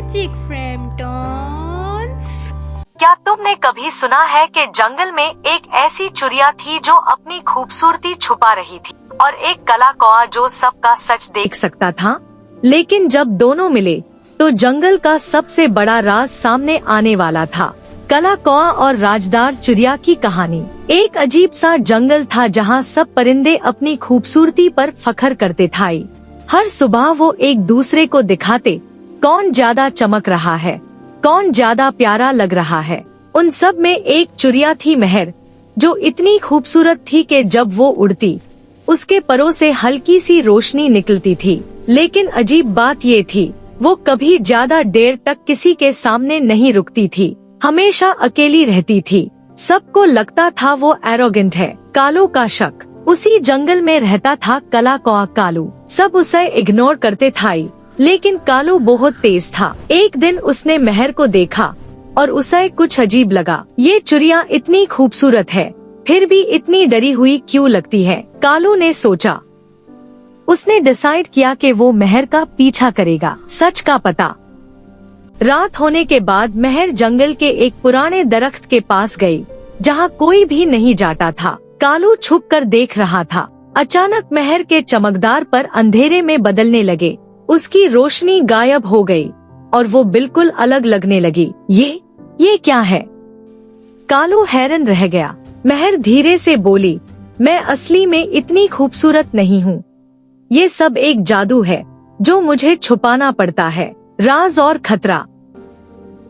Magic फ्रैम्पटन्स। क्या तुमने कभी सुना है कि जंगल में एक ऐसी चिड़िया थी जो अपनी खूबसूरती छुपा रही थी, और एक काला कौआ जो सबका सच देख सकता था। लेकिन जब दोनों मिले तो जंगल का सबसे बड़ा राज सामने आने वाला था। काला कौआ और राजदार चिड़िया की कहानी। एक अजीब सा जंगल था जहाँ सब परिंदे अपनी खूबसूरती पर फख्र करते थे। हर सुबह वो एक दूसरे को दिखाते कौन ज्यादा चमक रहा है, कौन ज्यादा प्यारा लग रहा है। उन सब में एक चिड़िया थी महर, जो इतनी खूबसूरत थी कि जब वो उड़ती उसके परों से हल्की सी रोशनी निकलती थी। लेकिन अजीब बात ये थी, वो कभी ज्यादा देर तक किसी के सामने नहीं रुकती थी, हमेशा अकेली रहती थी। सबको लगता था वो एरोगेंट है। कालू का शक। उसी जंगल में रहता था काला कौआ कालू। सब उसे इग्नोर करते थे, लेकिन कालू बहुत तेज था। एक दिन उसने महर को देखा और उसे कुछ अजीब लगा। ये चिड़िया इतनी खूबसूरत है, फिर भी इतनी डरी हुई क्यों लगती है? कालू ने सोचा। उसने डिसाइड किया कि वो महर का पीछा करेगा। सच का पता। रात होने के बाद महर जंगल के एक पुराने दरख्त के पास गई, जहाँ कोई भी नहीं जाता था। कालू छुपकर देख रहा था। अचानक महर के चमकदार पर अंधेरे में बदलने लगे। उसकी रोशनी गायब हो गई और वो बिल्कुल अलग लगने लगी। ये क्या है? कालू हैरान रह गया। महर धीरे से बोली, मैं असली में इतनी खूबसूरत नहीं हूँ। ये सब एक जादू है जो मुझे छुपाना पड़ता है। राज और खतरा।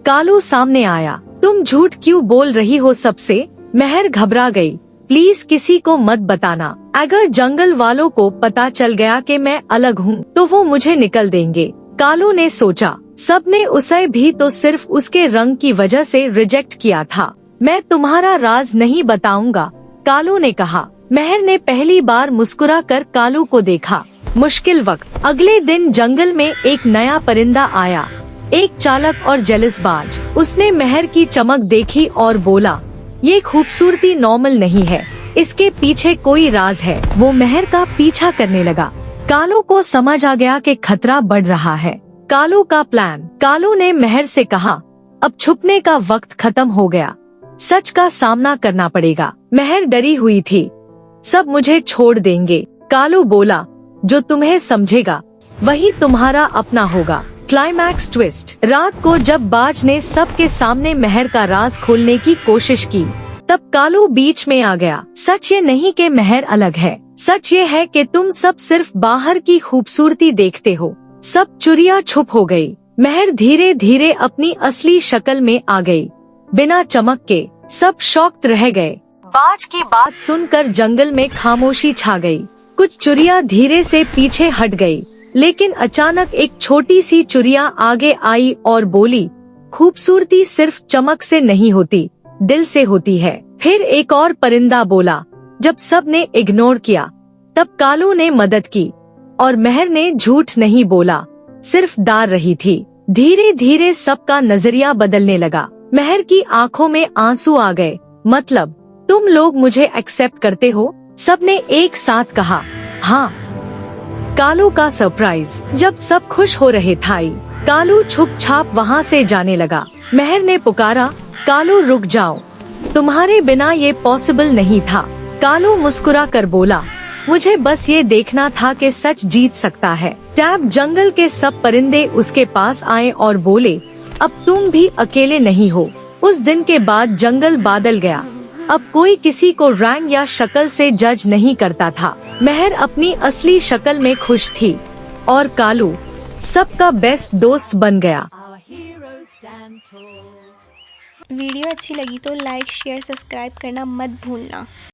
कालू सामने आया। तुम झूठ क्यों बोल रही हो सबसे? महर घबरा गई। प्लीज किसी को मत बताना। अगर जंगल वालों को पता चल गया कि मैं अलग हूँ तो वो मुझे निकल देंगे। कालू ने सोचा, सबने उसे भी तो सिर्फ उसके रंग की वजह से रिजेक्ट किया था। मैं तुम्हारा राज नहीं बताऊंगा, कालू ने कहा। महर ने पहली बार मुस्कुरा कर कालू को देखा। मुश्किल वक्त। अगले दिन जंगल में एक नया परिंदा आया, एक चालक और जेलसबाज। उसने महर की चमक देखी और बोला, ये खूबसूरती नॉर्मल नहीं है, इसके पीछे कोई राज है। वो महर का पीछा करने लगा। कालू को समझ आ गया कि खतरा बढ़ रहा है। कालू का प्लान। कालू ने महर से कहा, अब छुपने का वक्त खत्म हो गया, सच का सामना करना पड़ेगा। महर डरी हुई थी। सब मुझे छोड़ देंगे। कालू बोला, जो तुम्हें समझेगा वही तुम्हारा अपना होगा। Climax twist. रात को जब बाज ने सबके सामने महर का राज खोलने की कोशिश की, तब कालू बीच में आ गया। सच ये नहीं कि महर अलग है, सच ये है कि तुम सब सिर्फ बाहर की खूबसूरती देखते हो। सब चिड़िया चुप हो गई। महर धीरे धीरे अपनी असली शक्ल में आ गई, बिना चमक के। सब शॉक्ड रह गए। बाज की बात सुनकर जंगल में खामोशी छा गई। कुछ चिड़िया धीरे से पीछे हट गई, लेकिन अचानक एक छोटी सी चिड़िया आगे आई और बोली, खूबसूरती सिर्फ चमक से नहीं होती, दिल से होती है। फिर एक और परिंदा बोला। जब सब ने इग्नोर किया, तब कालू ने मदद की और महर ने झूठ नहीं बोला, सिर्फ डर रही थी। धीरे धीरे सबका नजरिया बदलने लगा। महर की आंखों में आंसू आ गए। मतलब तुम लोग मुझे एक्सेप्ट करते हो? सबने एक साथ कहा, हाँ। कालू का सरप्राइज। जब सब खुश हो रहे थे, कालू छुपछाप वहाँ से जाने लगा। महर ने पुकारा, कालू रुक जाओ, तुम्हारे बिना ये पॉसिबल नहीं था। कालू मुस्कुरा कर बोला, मुझे बस ये देखना था कि सच जीत सकता है। तब जंगल के सब परिंदे उसके पास आए और बोले, अब तुम भी अकेले नहीं हो। उस दिन के बाद जंगल बदल गया। अब कोई किसी को रंग या शक्ल से जज नहीं करता था। महर अपनी असली शक्ल में खुश थी और कालू सबका बेस्ट दोस्त बन गया। वीडियो अच्छी लगी तो लाइक शेयर सब्सक्राइब करना मत भूलना।